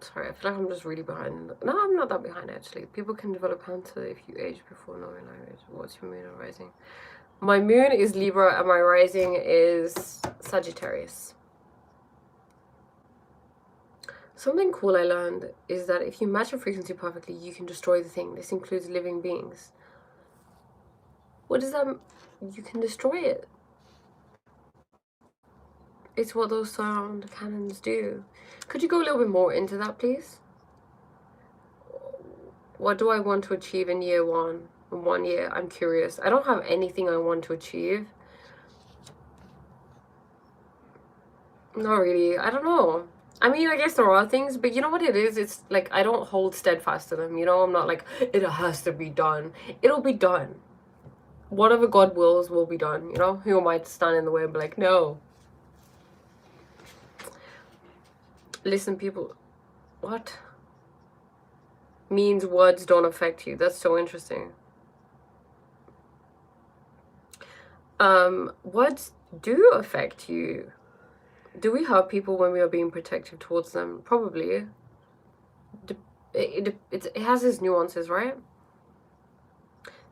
Sorry, I feel like I'm just really behind. No, I'm not that behind, actually. People can develop cancer if you age before knowing language. What's your moon and rising? My moon is Libra and my rising is Sagittarius. Something cool I learned is that if you match your frequency perfectly, you can destroy the thing. This includes living beings. What does that mean? You can destroy it. It's what those sound cannons do. Could you go a little bit more into that, please? What do I want to achieve in year one? In 1 year, I'm curious. I don't have anything I want to achieve. Not really. I don't know. I mean, I guess there are things, but you know what it is? It's like I don't hold steadfast to them, you know? I'm not like, it has to be done. It'll be done. Whatever God wills will be done, you know? Who am I to stand in the way and be like, no. Listen, people, what? Means words don't affect you. That's so interesting. Words do affect you. Do we hurt people when we are being protective towards them? Probably. It has its nuances, right?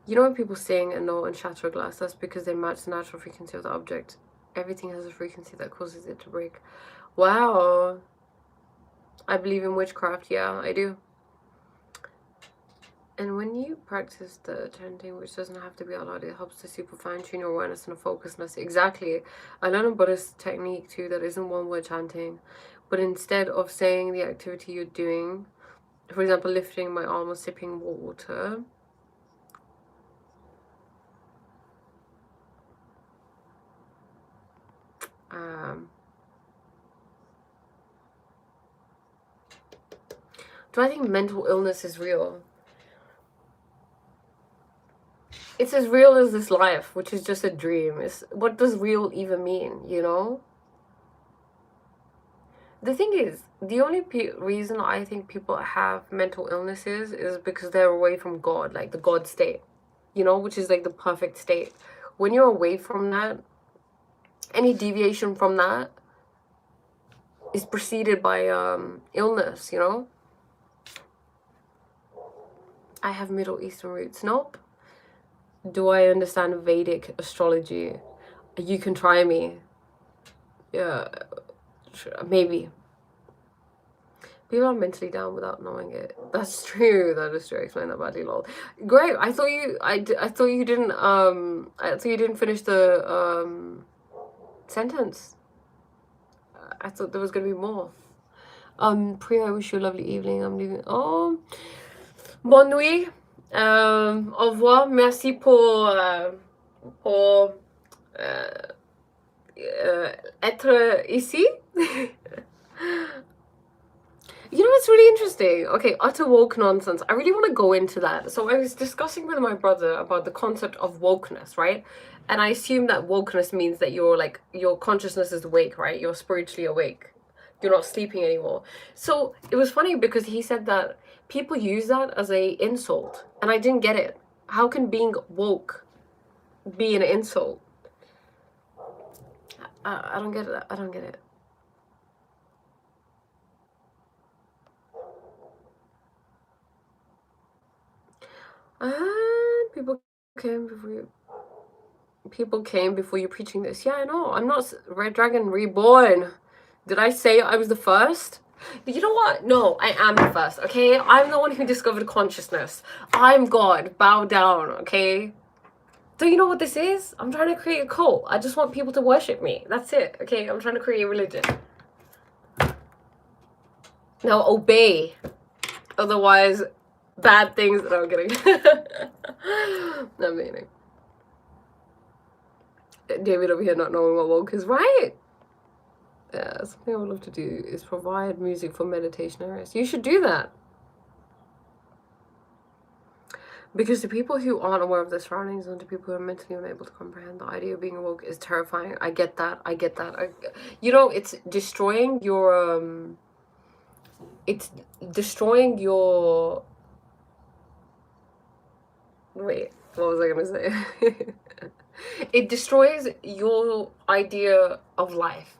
You know when people sing a note and shatter a glass, that's because they match the natural frequency of the object. Everything has a frequency that causes it to break. Wow. I believe in witchcraft, yeah, I do. And when you practice the chanting, which doesn't have to be out loud, it helps to super fine-tune your awareness and focusedness. Exactly. I learned a Buddhist technique too that isn't one-word chanting, but instead of saying the activity you're doing, for example, lifting my arm or sipping water, do I think mental illness is real? It's as real as this life, which is just a dream. What does real even mean, you know? The thing is, the only reason I think people have mental illnesses is because they're away from God, like the God state, you know, which is like the perfect state. When you're away from that, any deviation from that is preceded by illness, you know? I have Middle Eastern roots. Nope. Do I understand Vedic astrology? You can try me. Yeah, maybe. People are mentally down without knowing it. That's true. That is true. I explained that badly, lol. Great. I thought you. I thought you didn't. I thought you didn't finish the sentence. I thought there was gonna be more. Priya, I wish you a lovely evening. I'm leaving. Oh, bonne nuit. Au revoir. Merci pour être ici. You know, it's really interesting. Okay, utter woke nonsense. I really want to go into that. So I was discussing with my brother about the concept of wokeness, right? And I assume that wokeness means that you're like, your consciousness is awake, right? You're spiritually awake. You're not sleeping anymore. So it was funny because he said that people use that as a insult. And I didn't get it. How can being woke be an insult? I don't get it. I don't get it. People came before you. People came before you preaching this. Yeah, I know. I'm not Red Dragon Reborn. Did I say I was the first? But you know what? No, I am the first, okay? I'm the one who discovered consciousness. I'm God. Bow down, okay? Do you know what this is? I'm trying to create a cult. I just want people to worship me. That's it, okay? I'm trying to create a religion. Now obey. Otherwise, bad things. No, I'm kidding. Not meaning. David over here not knowing what woke is, right? Yeah, something I would love to do is provide music for meditation areas. You should do that. Because to people who aren't aware of their surroundings and to people who are mentally unable to comprehend, the idea of being awoke is terrifying. I get that. I get that. You know, it's destroying your it's destroying your wait, what was I gonna say? It destroys your idea of life.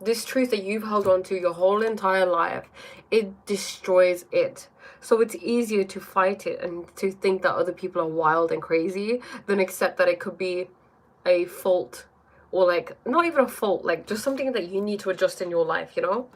This truth that you've held on to your whole entire life, it destroys it. So it's easier to fight it and to think that other people are wild and crazy than accept that it could be a fault, or like not even a fault, like just something that you need to adjust in your life, you know?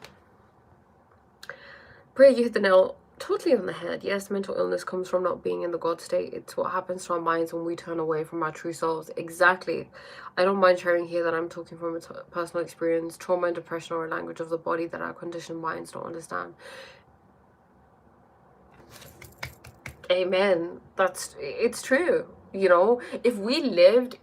Bray, you hit the nail totally on the head. Yes, mental illness comes from not being in the God state. It's what happens to our minds when we turn away from our true selves. Exactly. I don't mind sharing here that I'm talking from a personal experience. Trauma and depression are a language of the body that our conditioned minds don't understand. Amen. It's true. You know, if we lived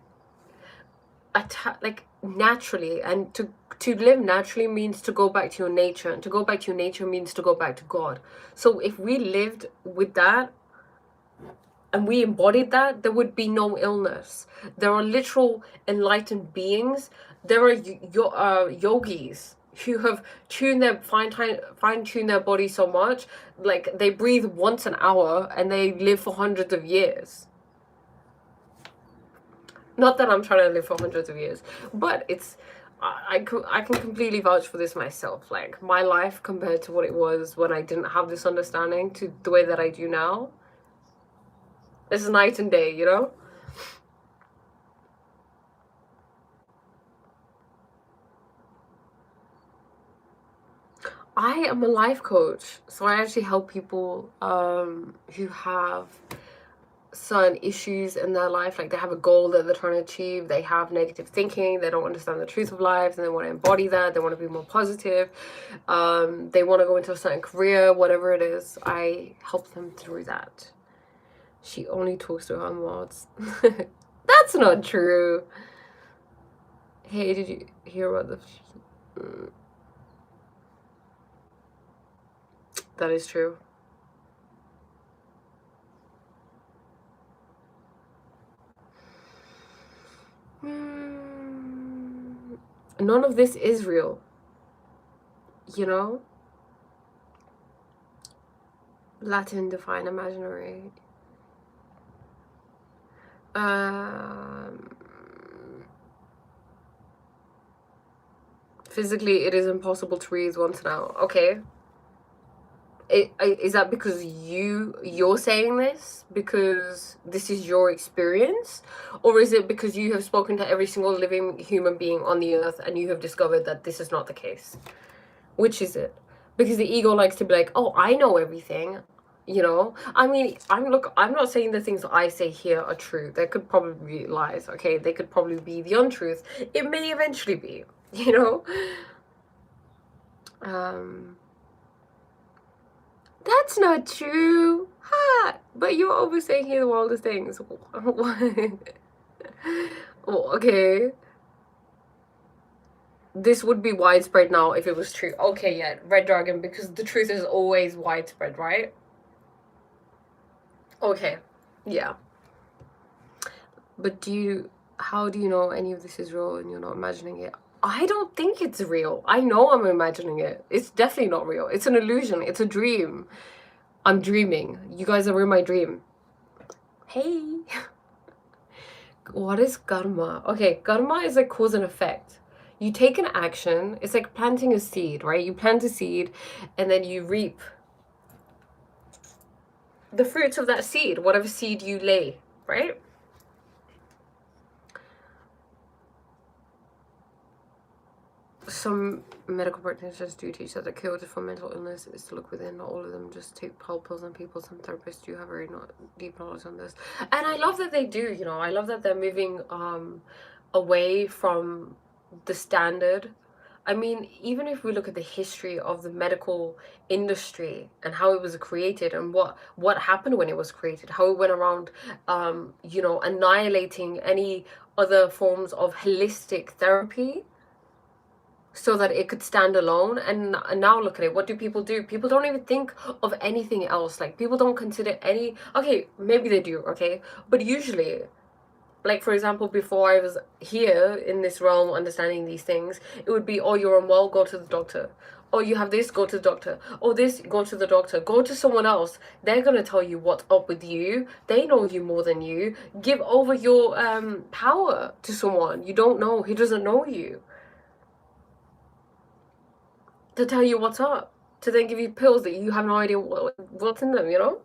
like naturally, and to live naturally means to go back to your nature, and to go back to your nature means to go back to God. So if we lived with that and we embodied that, there would be no illness. There are literal enlightened beings. There are yogis who have fine-tuned their body so much, like they breathe once an hour and they live for hundreds of years. Not that I'm trying to live for hundreds of years, but it's I can completely vouch for this myself. Like my life compared to what it was when I didn't have this understanding to the way that I do now, it's night and day, you know? I am a life coach, so I actually help people who have certain issues in their life, like they have a goal that they're trying to achieve, they have negative thinking, they don't understand the truth of life, and they want to embody that, they want to be more positive, they want to go into a certain career, whatever it is. I help them through that. She only talks to her mods. That's not true. Hey, did you hear about the that is true. None of this is real, you know? Latin define imaginary. Physically, it is impossible to breathe once an hour. Okay. Is that because you're saying this because this is your experience, or is it because you have spoken to every single living human being on the earth and you have discovered that this is not the case? Which is it? Because the ego likes to be like, oh, I know everything, you know? I mean, I'm not saying the things I say here are true. There could probably be lies, okay? They could probably be the untruth. It may eventually be, you know? That's not true. Ha! But you're always saying here the wildest things. Oh, okay. This would be widespread now if it was true. Okay, yeah, Red Dragon, because the truth is always widespread, right? Okay, yeah. But how do you know any of this is real and you're not imagining it? I don't think it's real. I know I'm imagining it. It's definitely not real. It's an illusion. It's a dream. I'm dreaming. You guys are in my dream. Hey. What is karma? Okay, karma is like cause and effect. You take an action. It's like planting a seed, right? You plant a seed and then you reap the fruits of that seed, whatever seed you lay, right? Some medical practitioners do teach that the cure for mental illness is to look within. Not all of them just take pills and people. Some therapists do have very deep knowledge on this, and I love that they do. You know, I love that they're moving away from the standard. I mean, even if we look at the history of the medical industry and how it was created and what happened when it was created, how it went around, you know, annihilating any other forms of holistic therapy so that it could stand alone. And now look at it. What do? People don't even think of anything else. Like, people don't consider any, okay, maybe they do, okay, but usually, like, for example, before I was here in this realm understanding these things, it would be, oh, you're unwell, go to the doctor. Oh, you have this, go to the doctor. Oh, this, go to the doctor. Go to someone else. They're gonna tell you what's up with you. They know you more than you. Give over your power to someone you don't know. He doesn't know you, to tell you what's up, to then give you pills that you have no idea what's in them, you know?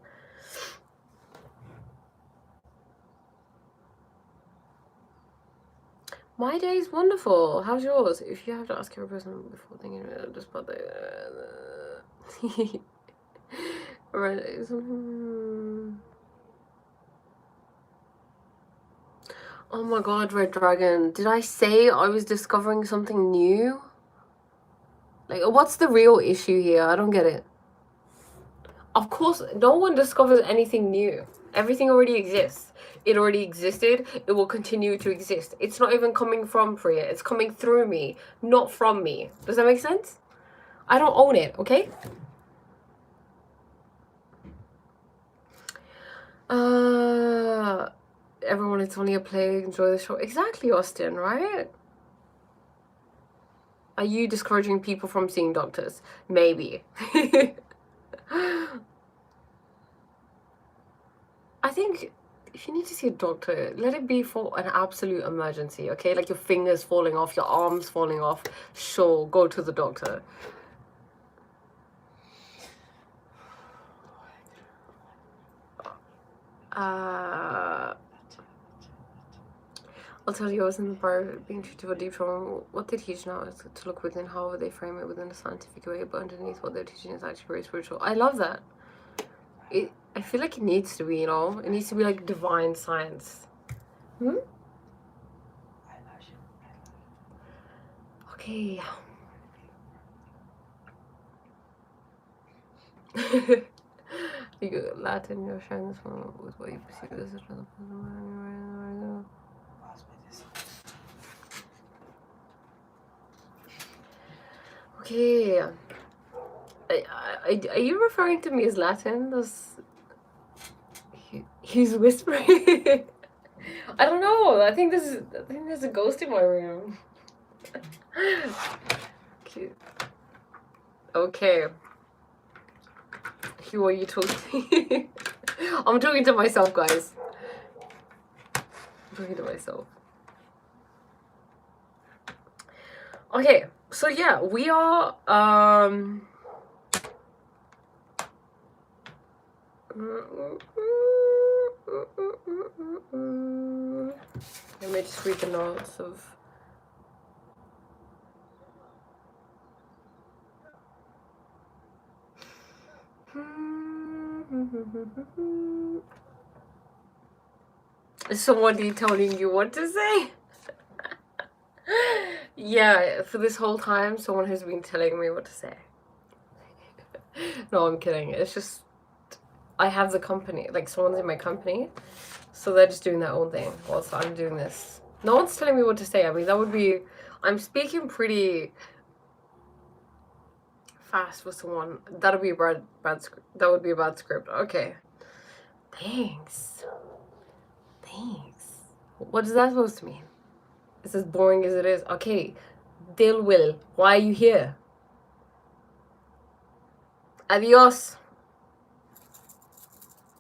My day is wonderful. How's yours? If you have to ask every person before thinking just about the right. Oh my god, Red Dragon. Did I say I was discovering something new? Like, what's the real issue here? I don't get it. Of course, no one discovers anything new. Everything already exists. It already existed. It will continue to exist. It's not even coming from Priya. It's coming through me, not from me. Does that make sense? I don't own it, okay? Everyone, it's only a play. Enjoy the show. Exactly, Austin, right? Are you discouraging people from seeing doctors? Maybe. I think if you need to see a doctor, let it be for an absolute emergency, okay? Like your fingers falling off, your arms falling off. Sure, go to the doctor. I'll tell you, I was in the bar being treated for deep trauma. What they teach now is to look within, however they frame it within a scientific way, but underneath what they're teaching is actually very spiritual. I love that. I feel like it needs to be, you know? It needs to be like divine science. Okay. You Latin, you're sharing this one with what you perceive as another person. Okay. Are you referring to me as Latin? He's whispering. I don't know. I think there's a ghost in my room. Cute. Okay. Who are you talking to? I'm talking to myself, guys. I'm talking to myself. Okay, so yeah, we are let me just read the notes of Is somebody telling you what to say? Yeah, for this whole time, someone has been telling me what to say. No, I'm kidding. It's just, I have the company, like someone's in my company, so they're just doing their own thing whilst I'm doing this. No one's telling me what to say. I mean, that would be, I'm speaking pretty fast for someone. That would be a bad script. That would be a bad script. Okay. Thanks. What is that supposed to mean? It's as boring as it is. Okay. Dil Will, why are you here? Adios.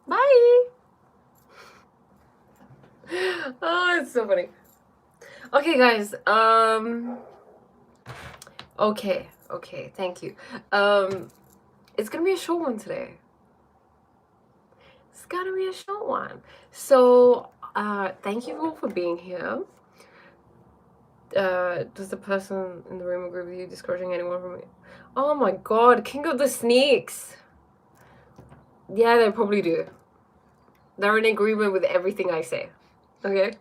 Bye. Oh, it's so funny. Okay, guys. Okay, thank you. It's gonna be a short one today. It's gonna be a short one. So, thank you all for being here. Does the person in the room agree with you discouraging anyone from me? Oh my god, King of the Sneaks! Yeah, they probably do. They're in agreement with everything I say. Okay?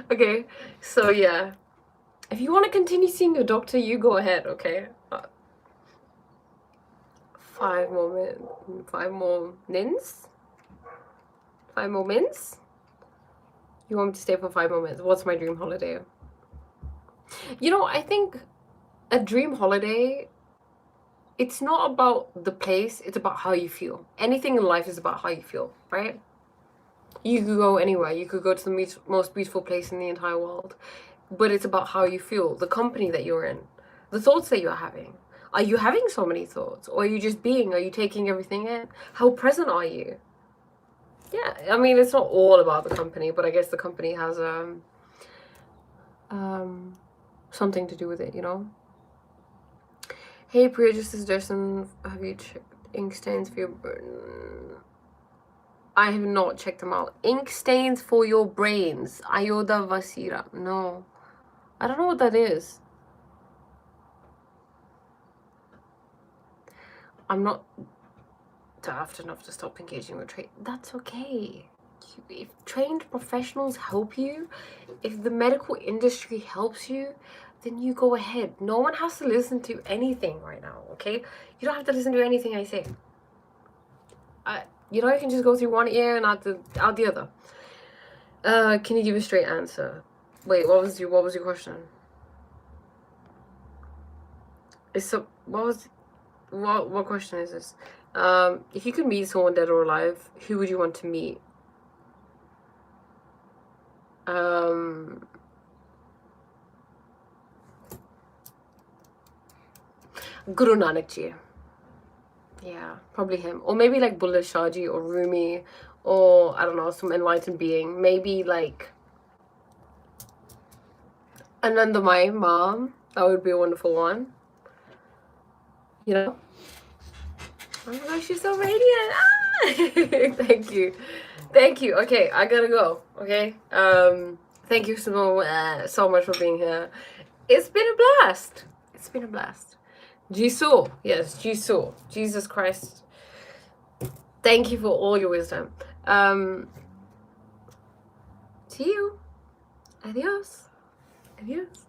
Okay, so yeah. If you want to continue seeing your doctor, you go ahead, okay? 5 more minutes? 5 more minutes? You want me to stay for 5 more minutes? What's my dream holiday? You know, I think a dream holiday, it's not about the place, it's about how you feel. Anything in life is about how you feel, right? You could go anywhere. You could go to the most beautiful place in the entire world. But it's about how you feel, the company that you're in, the thoughts that you're having. Are you having so many thoughts? Or are you just being? Are you taking everything in? How present are you? Yeah, I mean, it's not all about the company, but I guess the company has something to do with it, you know? Hey, Priya, just a suggestion. Have you checked ink stains for your brain? I have not checked them out. Ink stains for your brains. Ayoda Vasira. No. I don't know what that is. I'm not daft enough to stop engaging with trade. That's okay. If trained professionals help you, if the medical industry helps you, then you go ahead. No one has to listen to anything right now, okay? You don't have to listen to anything I say. You know, you can just go through one ear and out the other. Can you give a straight answer? Wait, what was your question? What question is this? If you could meet someone dead or alive, who would you want to meet? Guru Nanak Ji. Yeah, probably him. Or maybe like Bulleh Shah Ji or Rumi, or I don't know, some enlightened being. Maybe like Anandamai mom. That would be a wonderful one. You know? Oh my gosh, she's so radiant. Ah! Thank you. Thank you. Okay, I gotta go. Okay. Thank you so much for being here. It's been a blast. It's been a blast. Jisoo. Yes, Jisoo. Jesus Christ. Thank you for all your wisdom. See you. Adios. Adios.